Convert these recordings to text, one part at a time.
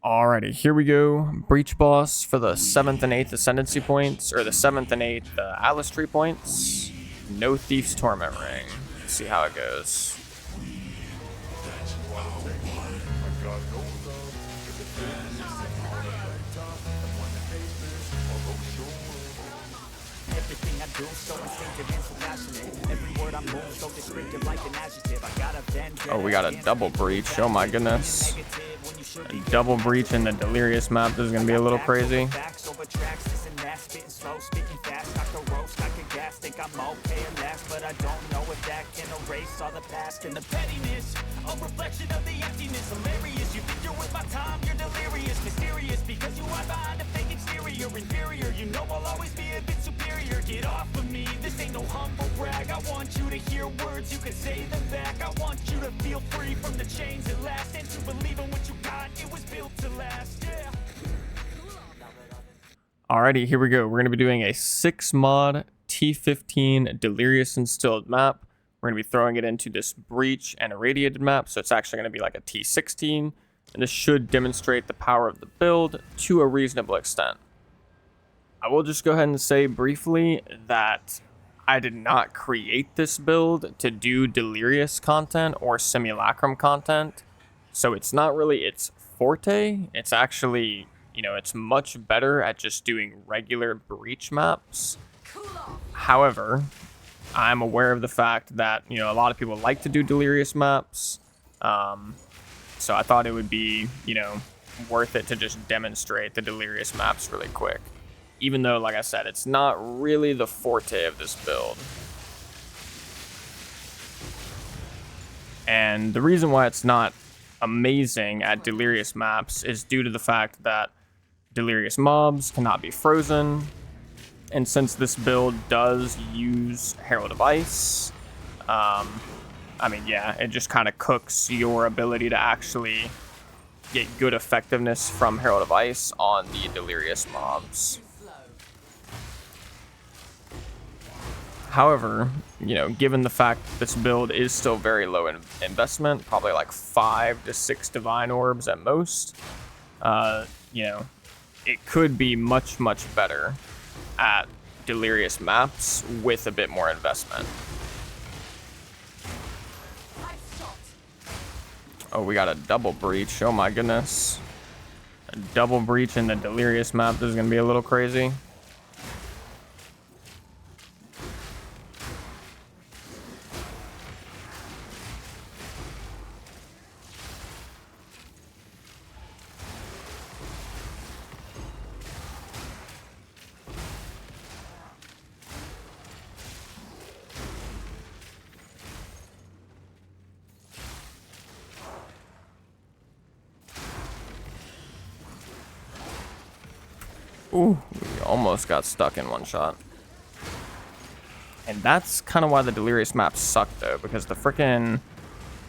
Alrighty, here we go. Breach boss for the 7th and 8th Ascendancy points, or the 7th and 8th Atlas Tree points. No Thief's Torment Ring. Let's see how it goes. Oh, we got a double breach. Oh my goodness. A double breach in the Delirious map. This is going to be a little crazy. You know I'll always be a bit superior. Get off of me, this ain't no humble brag. I want you to hear words, you can say them back. I want you to feel free from the chains at last, and to believe in what you got, it was built to last, yeah. Alrighty, here we go. We're going to be doing a 6-mod T15 Delirious Instilled map. We're going to be throwing it into this Breach and Irradiated map, so it's actually going to be like a T16, and this should demonstrate the power of the build to a reasonable extent. I will just go ahead and say briefly that I did not create this build to do Delirious content or Simulacrum content, so it's not really its forte. It's actually, you know, it's much better at just doing regular Breach maps. However, I'm aware of the fact that, you know, a lot of people like to do Delirious maps, so I thought it would be, you know, worth it to just demonstrate the Delirious maps really quick. Even though, like I said, it's not really the forte of this build. And the reason why it's not amazing at Delirious maps is due to the fact that Delirious mobs cannot be frozen. And since this build does use Herald of Ice, I mean, yeah, it just kind of cooks your ability to actually get good effectiveness from Herald of Ice on the Delirious mobs. However, you know, given the fact that this build is still very low in investment, probably like 5 to 6 Divine Orbs at most, you know, it could be much, much better at Delirious maps with a bit more investment. Oh, we got a double breach. Oh my goodness. A double breach in the Delirious map. This is going to be a little crazy. Ooh, we almost got stuck in one shot. And that's kind of why the Delirious maps suck, though, because the freaking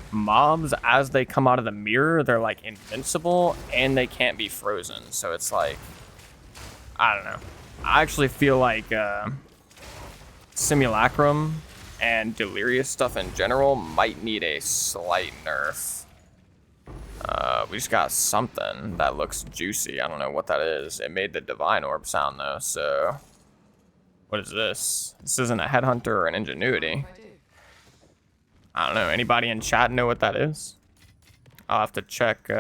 mobs, as they come out of the mirror, they're like invincible and they can't be frozen. So it's like, I don't know. I actually feel like Simulacrum and Delirious stuff in general might need a slight nerf. We just got something that looks juicy. I don't know what that is. It made the Divine Orb sound, though, so... What is this? This isn't a Headhunter or an Ingenuity. I don't know. Anybody in chat know what that is? I'll have to check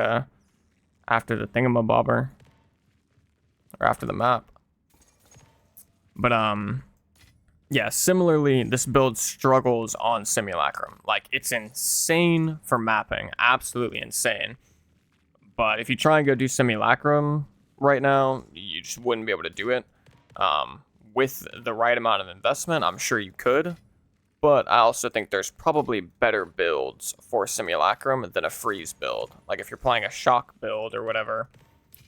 after the thingamabobber. Or after the map. But, yeah, similarly, this build struggles on Simulacrum. Like, it's insane for mapping. Absolutely insane. But if you try and go do Simulacrum right now, you just wouldn't be able to do it. With the right amount of investment, I'm sure you could. But I also think there's probably better builds for Simulacrum than a freeze build. Like if you're playing a shock build or whatever,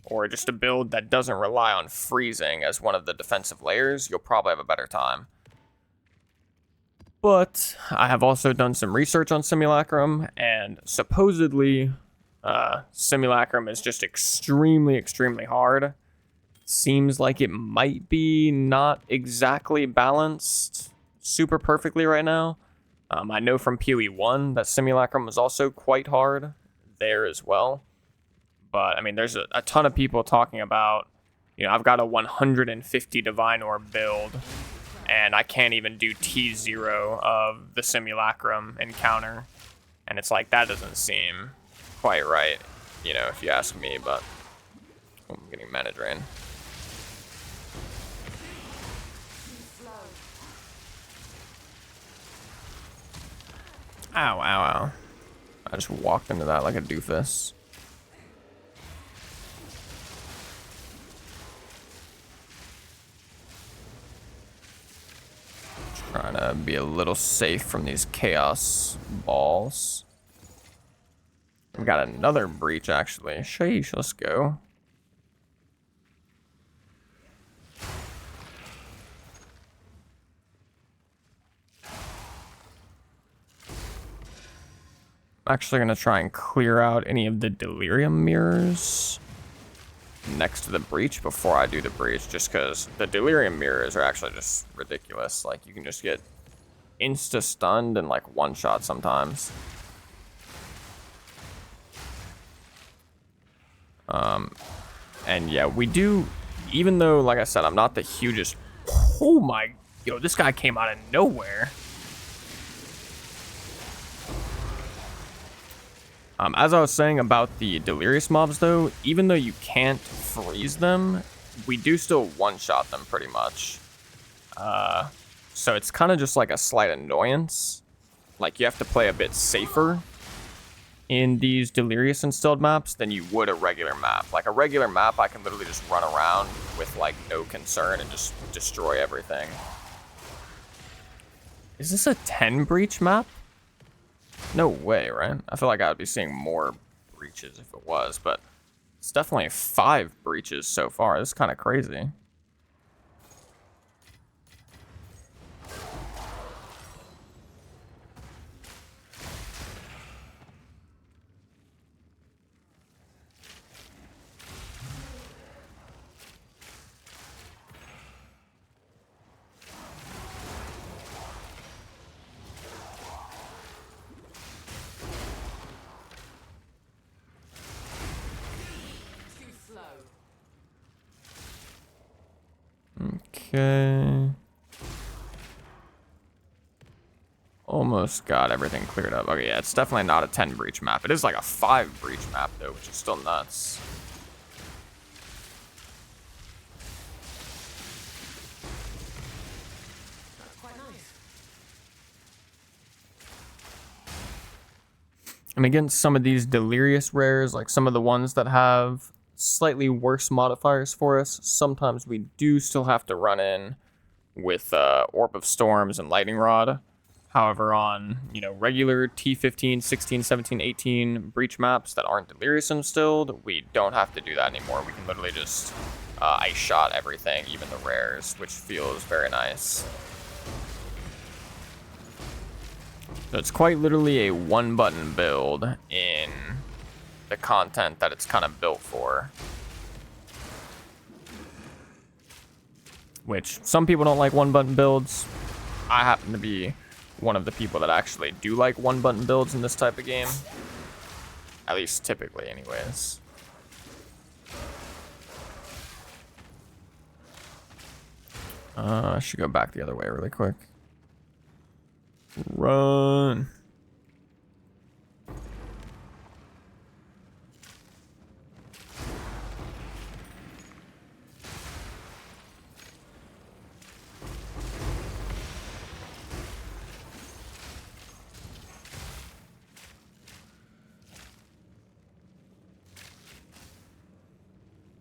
or just a build that doesn't rely on freezing as one of the defensive layers, you'll probably have a better time. But I have also done some research on Simulacrum, and supposedly Simulacrum is just extremely, extremely hard. Seems like it might be not exactly balanced super perfectly right now. I know from POE 1 that Simulacrum was also quite hard there as well. But I mean, there's a ton of people talking about, you know, I've got a 150 Divine Orb build, and I can't even do T0 of the Simulacrum encounter. And it's like, that doesn't seem quite right, you know, if you ask me, but I'm getting mana drain. Ow, ow, ow. I just walked into that like a doofus. Trying to be a little safe from these chaos balls. We got another breach, actually. Sheesh, let's go. I'm actually going to try and clear out any of the Delirium mirrors next to the breach before I do the breach, just because the Delirium mirrors are actually just ridiculous. Like, you can just get insta-stunned and, like, one-shot sometimes. And yeah, we do, even though, like I said, I'm not the hugest, oh my, yo, this guy came out of nowhere. As I was saying about the Delirious mobs, though, even though you can't freeze them, we do still one-shot them pretty much. So it's kind of just like a slight annoyance. Like, you have to play a bit safer in these Delirious instilled maps than you would a regular map. Like, a regular map, I can literally just run around with, like, no concern and just destroy everything. Is this a 10 breach map? No way, right? I feel like I would be seeing more breaches if it was, but it's definitely 5 breaches so far. This is kind of crazy. Okay. Almost got everything cleared up. Okay, yeah, it's definitely not a 10 breach map. It is like a 5 breach map, though, which is still nuts. That's quite nice. And against some of these Delirious rares, like some of the ones that have slightly worse modifiers for us, sometimes we do still have to run in with Orb of Storms and Lightning Rod. However, on, you know, regular T15, 16, 17, 18 breach maps that aren't Delirious instilled, we don't have to do that anymore. We can literally just ice shot everything, even the rares, which feels very nice. So it's quite literally a one-button build in the content that it's kind of built for. Which, some people don't like one-button builds. I happen to be one of the people that actually do like one-button builds in this type of game. At least typically, anyways. I should go back the other way really quick. Run.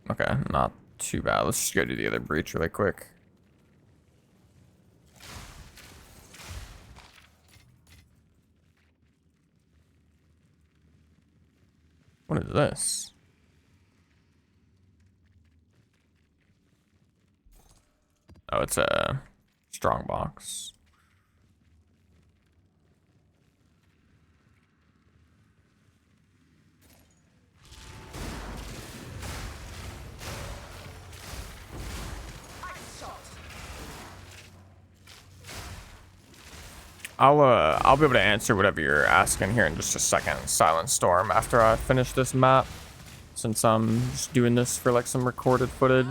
Okay, not too bad. Let's just go do the other breach really quick. What is this? Oh, it's a strong box. I'll be able to answer whatever you're asking here in just a second, Silent Storm, after I finish this map, since since I'm just doing this for like some recorded footage.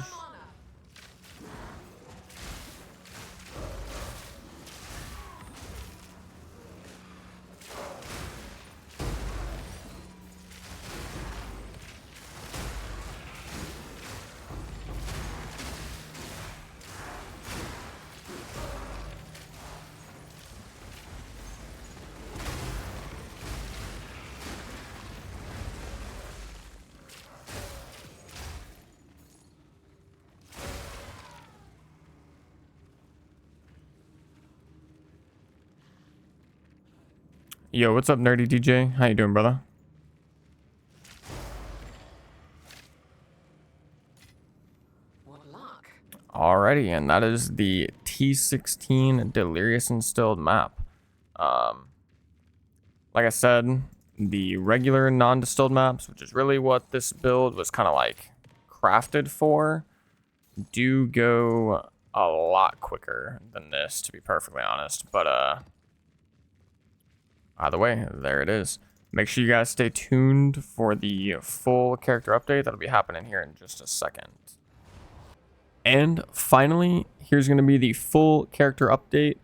Yo, what's up, Nerdy DJ? How you doing, brother? What luck? Alrighty, and that is the T16 Delirious Instilled map. Like I said, the regular non-distilled maps, which is really what this build was kind of like crafted for, do go a lot quicker than this, to be perfectly honest. But either way, there it is. Make sure you guys stay tuned for the full character update. That'll be happening here in just a second. And finally, here's going to be the full character update.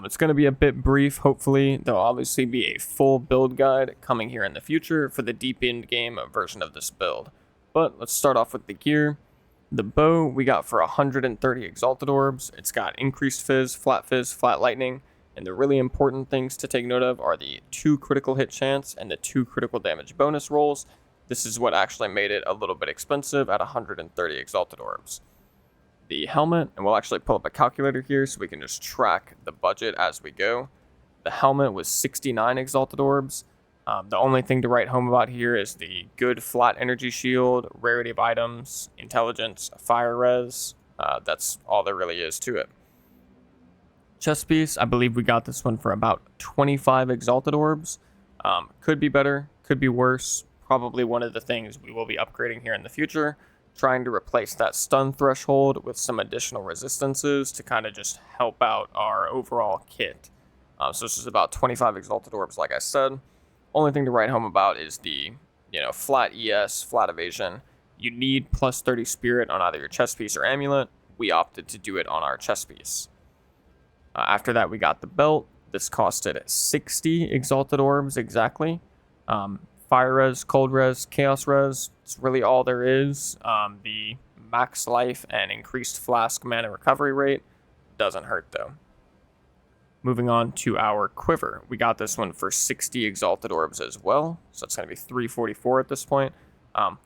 It's going to be a bit brief, hopefully. There'll obviously be a full build guide coming here in the future for the deep end game version of this build. But let's start off with the gear. The bow we got for 130 Exalted Orbs. It's got increased fizz, flat lightning. And the really important things to take note of are the 2 critical hit chance and the 2 critical damage bonus rolls. This is what actually made it a little bit expensive at 130 Exalted Orbs. The helmet, and we'll actually pull up a calculator here so we can just track the budget as we go. The helmet was 69 Exalted Orbs. The only thing to write home about here is the good flat energy shield, rarity of items, intelligence, fire res. That's all there really is to it. Chest piece, I believe we got this one for about 25 Exalted Orbs. Could be better, could be worse. Probably one of the things we will be upgrading here in the future. Trying to replace that stun threshold with some additional resistances to kind of just help out our overall kit. So this is about 25 Exalted Orbs, like I said. Only thing to write home about is the, flat ES, flat evasion. You need plus 30 spirit on either your chest piece or amulet. We opted to do it on our chest piece. After that, we got the belt. This costed 60 Exalted Orbs exactly. Fire res, cold res, chaos res. It's really all there is. The max life and increased flask mana recovery rate doesn't hurt though. Moving on to our quiver. We got this one for 60 Exalted Orbs as well. So it's going to be 344 at this point.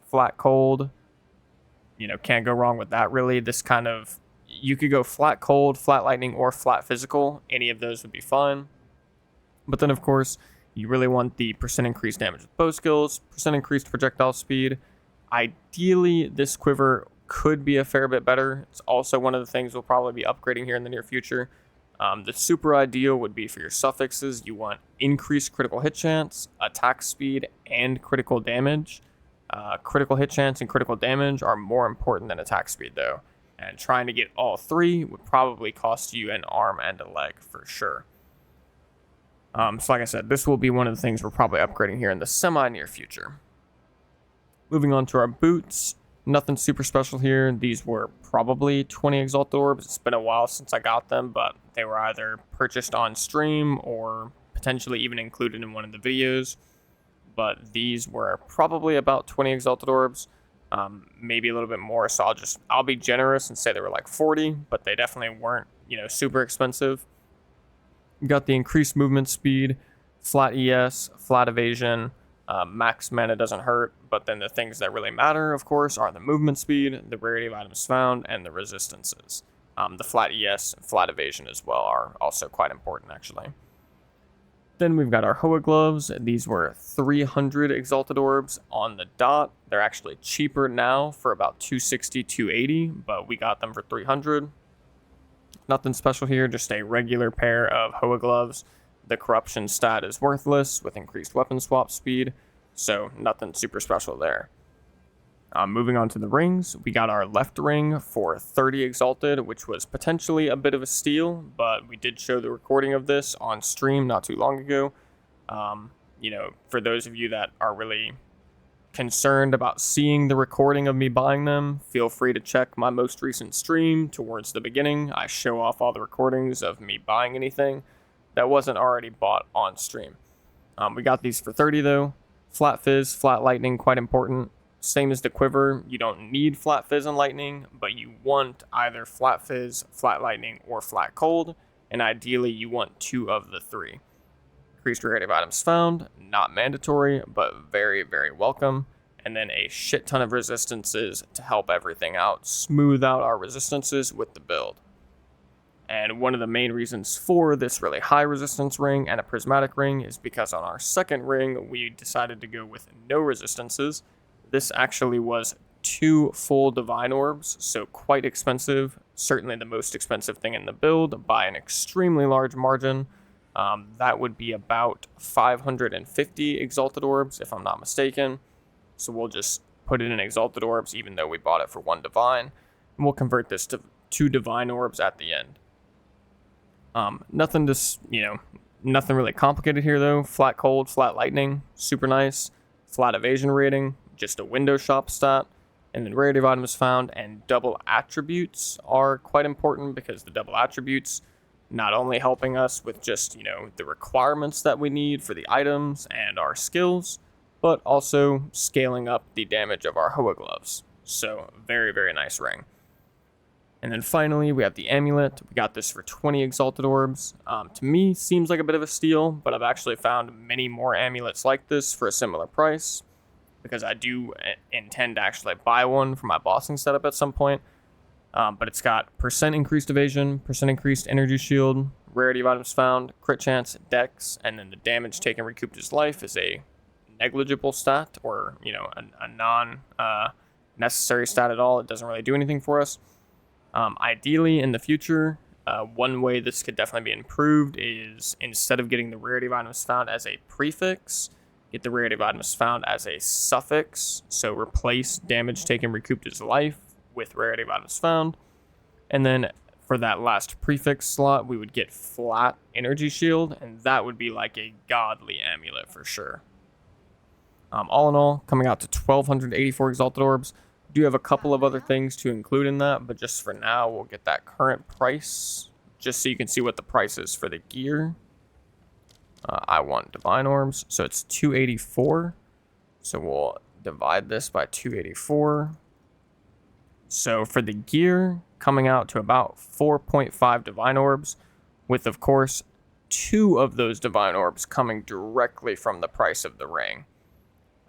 Flat cold. Can't go wrong with that really. This kind of, you could go flat cold, flat lightning, or flat physical. Any of those would be fine. But then of course, you really want the percent increased damage with bow skills, percent increased projectile speed. Ideally, this quiver could be a fair bit better. It's also one of the things we'll probably be upgrading here in the near future. The super ideal would be for your suffixes. You want increased critical hit chance, attack speed, and critical damage. Critical hit chance and critical damage are more important than attack speed though. And trying to get all 3 would probably cost you an arm and a leg for sure. So like I said, this will be one of the things we're probably upgrading here in the semi-near future. Moving on to our boots. Nothing super special here. These were probably 20 Exalted Orbs. It's been a while since I got them, but they were either purchased on stream or potentially even included in one of the videos. But these were probably about 20 Exalted Orbs. Maybe a little bit more, so I'll be generous and say they were like 40, but they definitely weren't, super expensive. We got the increased movement speed, flat ES, flat evasion, max mana doesn't hurt, but then the things that really matter, of course, are the movement speed, the rarity of items found, and the resistances. The flat ES and flat evasion as well are also quite important, actually. Then we've got our Hoa gloves. These were 300 Exalted Orbs on the dot. They're actually cheaper now for about 260, 280, but we got them for 300. Nothing special here, just a regular pair of Hoa gloves. The corruption stat is worthless with increased weapon swap speed, so nothing super special there. Moving on to the rings, we got our left ring for 30 Exalted, which was potentially a bit of a steal, but we did show the recording of this on stream not too long ago. For those of you that are really concerned about seeing the recording of me buying them, feel free to check my most recent stream. Towards the beginning, I show off all the recordings of me buying anything that wasn't already bought on stream. We got these for 30 though. Flat Fizz, Flat Lightning, quite important. Same as the Quiver, you don't need Flat Fizz and Lightning, but you want either Flat Fizz, Flat Lightning, or Flat Cold, and ideally you want 2 of the 3. Increased rarity of items found, not mandatory, but very, very welcome. And then a shit ton of resistances to help everything out, smooth out our resistances with the build. And one of the main reasons for this really high resistance ring and a prismatic ring is because on our second ring, we decided to go with no resistances. This actually was 2 full divine orbs, so quite expensive. Certainly the most expensive thing in the build by an extremely large margin. That would be about 550 exalted orbs, if I'm not mistaken. So we'll just put it in exalted orbs, even though we bought it for 1 divine. And we'll convert this to 2 divine orbs at the end. Nothing really complicated here though. Flat Cold, Flat Lightning, super nice. Flat Evasion rating, just a window shop stat. And then rarity of items found and double attributes are quite important because the double attributes not only helping us with just, the requirements that we need for the items and our skills, but also scaling up the damage of our Hoa gloves. So very, very nice ring. And then finally, we have the amulet. We got this for 20 exalted orbs. To me, seems like a bit of a steal, but I've actually found many more amulets like this for a similar price, because I do intend to actually buy one for my bossing setup at some point. But it's got % increased evasion, % increased energy shield, rarity of items found, crit chance, dex, and then the damage taken recouped his life is a negligible stat, or a non necessary stat at all. It doesn't really do anything for us. Ideally, in the future, one way this could definitely be improved is instead of getting the rarity of items found as a prefix, get the rarity of items found as a suffix. So replace damage taken recouped his life with rarity of items found. And then for that last prefix slot, we would get flat energy shield, and that would be like a godly amulet for sure. All in all, coming out to 1,284 exalted orbs. Do have a couple of other things to include in that, but just for now, we'll get that current price, just so you can see what the price is for the gear. I want divine orbs, so it's 284. So we'll divide this by 284. So for the gear, coming out to about 4.5 divine orbs, with of course 2 of those divine orbs coming directly from the price of the ring.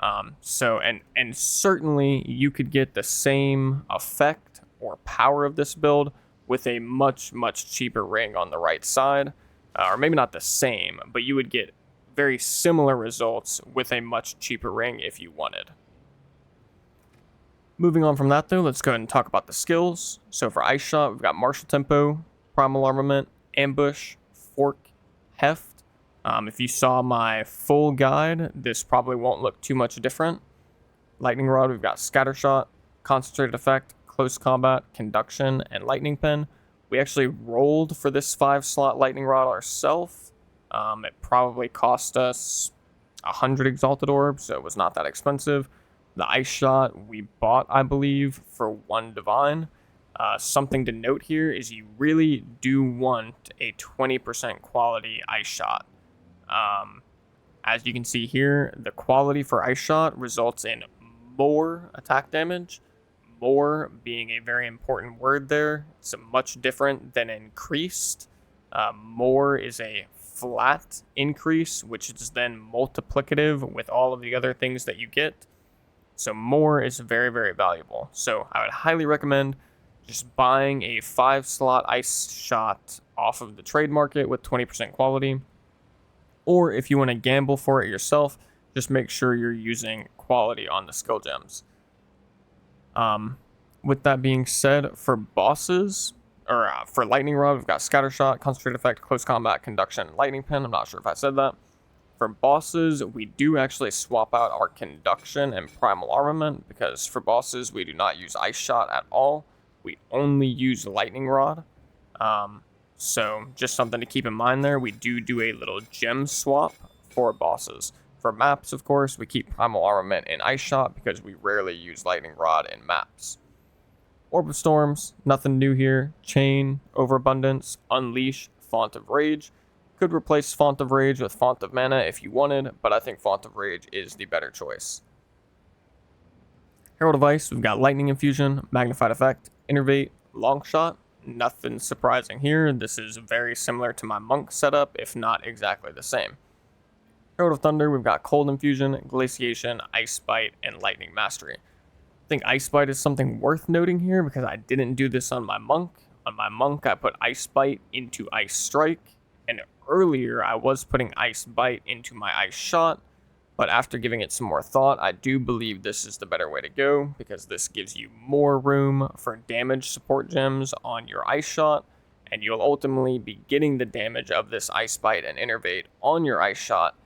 And certainly you could get the same effect or power of this build with a much, much cheaper ring on the right side. Or maybe not the same, but you would get very similar results with a much cheaper ring if you wanted. Moving on from that though, let's go ahead and talk about the skills. So for Ice Shot, we've got Martial Tempo, Primal Armament, Ambush, Fork, Heft. If you saw my full guide, this probably won't look too much different. Lightning Rod, we've got Scatter Shot, Concentrated Effect, Close Combat, Conduction, and Lightning Pen. We actually rolled for this 5-slot Lightning Rod ourselves. It probably cost us 100 Exalted Orbs, so it was not that expensive. The Ice Shot we bought, I believe, for 1 Divine. Something to note here is you really do want a 20% quality Ice Shot. As you can see here, the quality for Ice Shot results in more attack damage. More being a very important word there. It's much different than increased. More is a flat increase, which is then multiplicative with all of the other things that you get. So more is very, very valuable. So I would highly recommend just buying a 5-slot Ice Shot off of the trade market with 20% quality. Or if you want to gamble for it yourself, just make sure you're using quality on the skill gems. With that being said, for bosses, or for Lightning Rod, we've got Scatter Shot, Concentrated Effect, Close Combat, Conduction, and Lightning Pen. I'm not sure if I said that. For bosses, we do actually swap out our Conduction and Primal Armament, because for bosses, we do not use Ice Shot at all. We only use Lightning Rod. So just something to keep in mind there. We do a little gem swap for bosses. For maps, of course, we keep Primal Armament in Ice Shot because we rarely use Lightning Rod in maps. Orb of Storms, nothing new here. Chain, Overabundance, Unleash, Font of Rage. Could replace Font of Rage with Font of Mana if you wanted, but I think Font of Rage is the better choice. Herald of Ice, we've got Lightning Infusion, Magnified Effect, Innervate, Long Shot. Nothing surprising here. This is very similar to my Monk setup, if not exactly the same. Herald of Thunder, we've got Cold Infusion, Glaciation, Ice Bite, and Lightning Mastery. I think Ice Bite is something worth noting here because I didn't do this on my Monk. On my Monk, I put Ice Bite into Ice Strike, and earlier I was putting Ice Bite into my Ice Shot, but after giving it some more thought, I do believe this is the better way to go because this gives you more room for damage support gems on your Ice Shot, and you'll ultimately be getting the damage of this Ice Bite and Innervate on your Ice Shot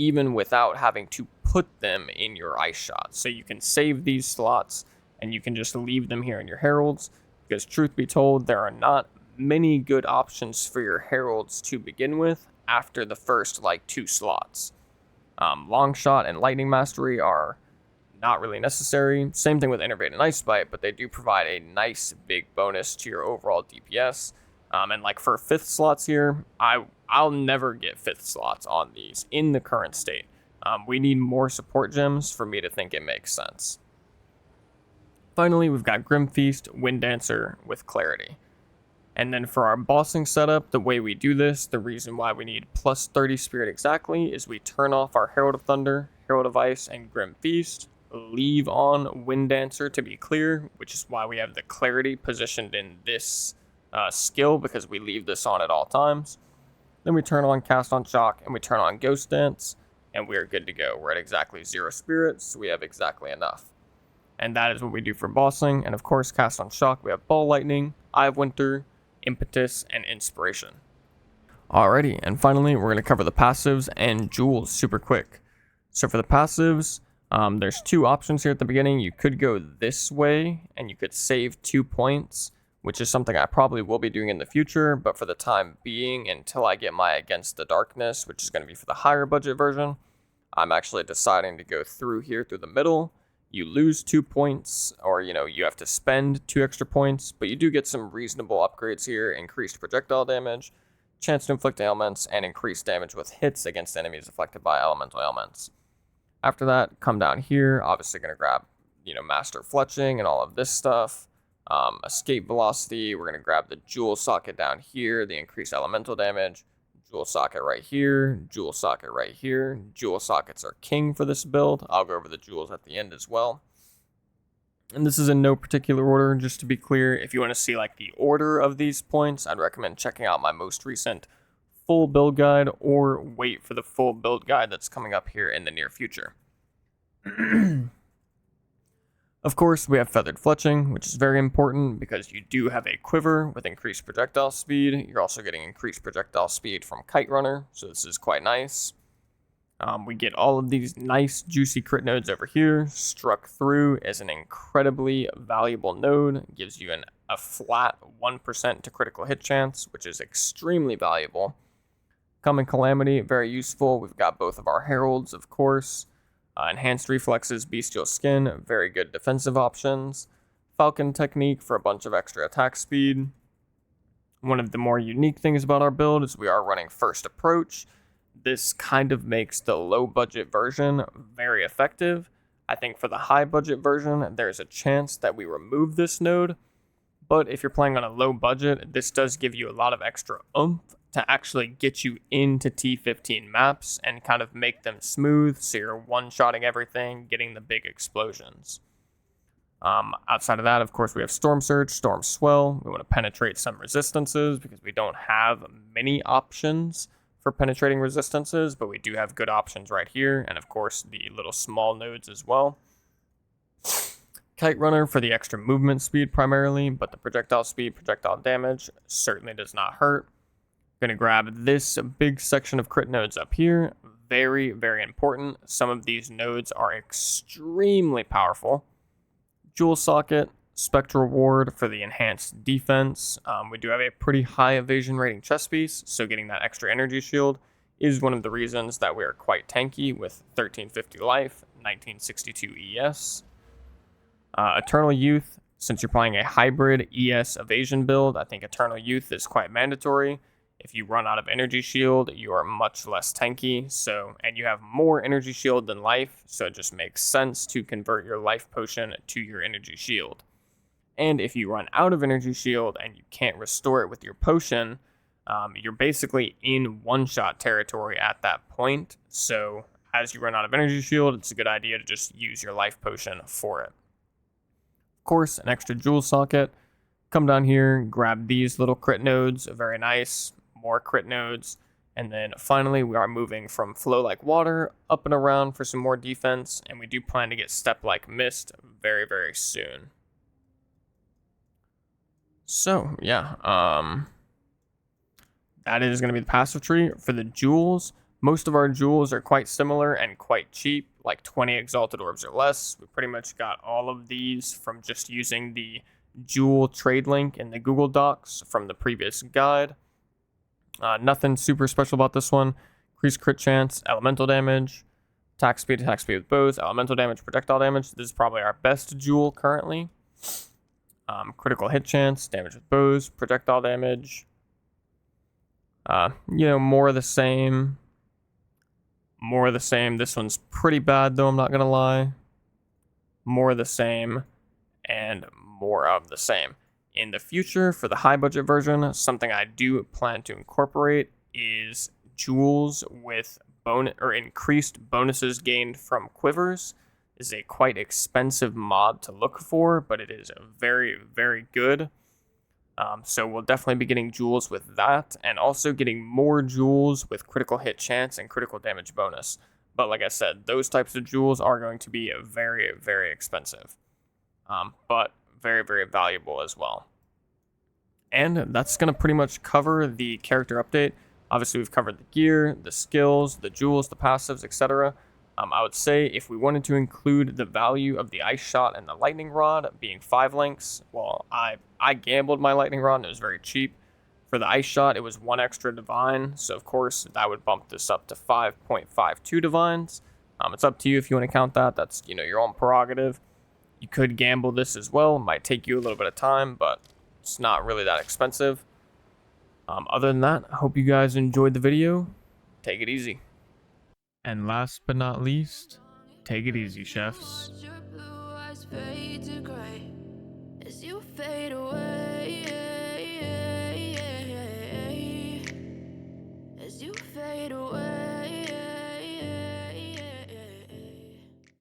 even without having to put them in your Ice Shot. So you can save these slots and you can just leave them here in your Heralds, because truth be told, there are not many good options for your Heralds to begin with after the first 2 slots. Long Shot and Lightning Mastery are not really necessary. Same thing with Innervate and Ice Bite, but they do provide a nice big bonus to your overall DPS. And for 5th slots here, I'll never get 5th slots on these in the current state. We need more support gems for me to think it makes sense. Finally, we've got Grim Feast, Wind Dancer with Clarity. And then for our bossing setup, the way we do this, the reason why we need plus 30 Spirit exactly, is we turn off our Herald of Thunder, Herald of Ice, and Grim Feast, leave on Wind Dancer to be clear, which is why we have the Clarity positioned in this skill, because we leave this on at all times. Then we turn on Cast on Shock, and we turn on Ghost Dance, and we are good to go. We're at exactly 0 spirits, so we have exactly enough. And that is what we do for bossing, and of course, Cast on Shock, we have Ball Lightning, Eye of Winter, Impetus, and Inspiration. Alrighty, and finally, we're going to cover the passives and jewels super quick. So for the passives, there's 2 options here at the beginning. You could go this way, and you could save 2 points, which is something I probably will be doing in the future, but for the time being, until I get my Against the Darkness, which is going to be for the higher budget version, I'm actually deciding to go through here through the middle. You lose 2 points, or you have to spend 2 extra points, but you do get some reasonable upgrades here: increased projectile damage, chance to inflict ailments, and increased damage with hits against enemies affected by elemental ailments. After that, come down here, obviously going to grab Master Fletching and all of this stuff. Escape velocity, we're going to grab the jewel socket down here, the increased elemental damage, jewel socket right here, jewel socket right here. Jewel sockets are king for this build. I'll go over the jewels at the end as well. And this is in no particular order, just to be clear. If you want to see the order of these points, I'd recommend checking out my most recent full build guide, or wait for the full build guide that's coming up here in the near future. Of course, we have Feathered Fletching, which is very important because you do have a quiver with increased projectile speed. You're also getting increased projectile speed from Kite Runner, so this is quite nice. We get all of these nice juicy crit nodes over here. Struck Through is an incredibly valuable node. It gives you a flat 1% to critical hit chance, which is extremely valuable. Coming Calamity, very useful. We've got both of our Heralds, of course. Enhanced Reflexes, Bestial Skin, very good defensive options. Falcon Technique for a bunch of extra attack speed. One of the more unique things about our build is we are running First Approach. This kind of makes the low budget version very effective. I think for the high budget version, there's a chance that we remove this node. But if you're playing on a low budget, this does give you a lot of extra oomph to actually get you into T15 maps and kind of make them smooth, so you're one-shotting everything, getting the big explosions. Outside of that, of course, we have Storm Surge, Storm Swell. We want to penetrate some resistances because we don't have many options for penetrating resistances, but we do have good options right here, and of course, the little small nodes as well. Kite Runner for the extra movement speed primarily, but the projectile speed, projectile damage certainly does not hurt. Going to grab this big section of crit nodes up here. Very, very important. Some of these nodes are extremely powerful. Jewel Socket, Spectral Ward for the enhanced defense. We do have a pretty high evasion rating chest piece, so getting that extra energy shield is one of the reasons that we are quite tanky with 1350 life, 1962 ES. Eternal Youth, since you're playing a hybrid ES evasion build, I think Eternal Youth is quite mandatory. If you run out of energy shield, you are much less tanky, and you have more energy shield than life, so it just makes sense to convert your life potion to your energy shield. And if you run out of energy shield and you can't restore it with your potion, you're basically in one-shot territory at that point. So as you run out of energy shield, it's a good idea to just use your life potion for it. Of course, an extra jewel socket. Come down here, grab these little crit nodes, very nice. More crit nodes. And then finally, we are moving from Flow Like Water up and around for some more defense. And we do plan to get Step Like Mist very, very soon. So, yeah. That is going to be the passive tree. For the jewels, most of our jewels are quite similar and quite cheap, like 20 Exalted Orbs or less. We pretty much got all of these from just using the jewel trade link in the Google Docs from the previous guide. Nothing super special about this one. Increased crit chance, elemental damage, attack speed with bows, elemental damage, projectile damage. This is probably our best jewel currently. Critical hit chance, damage with bows, projectile damage. More of the same. More of the same. This one's pretty bad though, I'm not gonna lie. More of the same, and more of the same. In the future, for the high budget version, something I do plan to incorporate is jewels with increased bonuses gained from quivers. This is a quite expensive mod to look for, but it is very, very good. So we'll definitely be getting jewels with that, and also getting more jewels with critical hit chance and critical damage bonus. But like I said, those types of jewels are going to be very, very expensive. But very, very valuable as well. And that's going to pretty much cover the character update. Obviously, we've covered the gear, the skills, the jewels, the passives, etc. I would say if we wanted to include the value of the ice shot and the lightning rod being 5 links, well, I gambled my lightning rod and it was very cheap. For the ice shot, it was 1 extra divine, so of course that would bump this up to 5.52 divines. It's up to you if you want to count that. That's your own prerogative. You could gamble this as well. It might take you a little bit of time, but it's not really that expensive. Other than that, I hope you guys enjoyed the video. Take it easy. And last but not least, take it easy, chefs. Your blue eyes fade to gray as you fade away. As you fade away.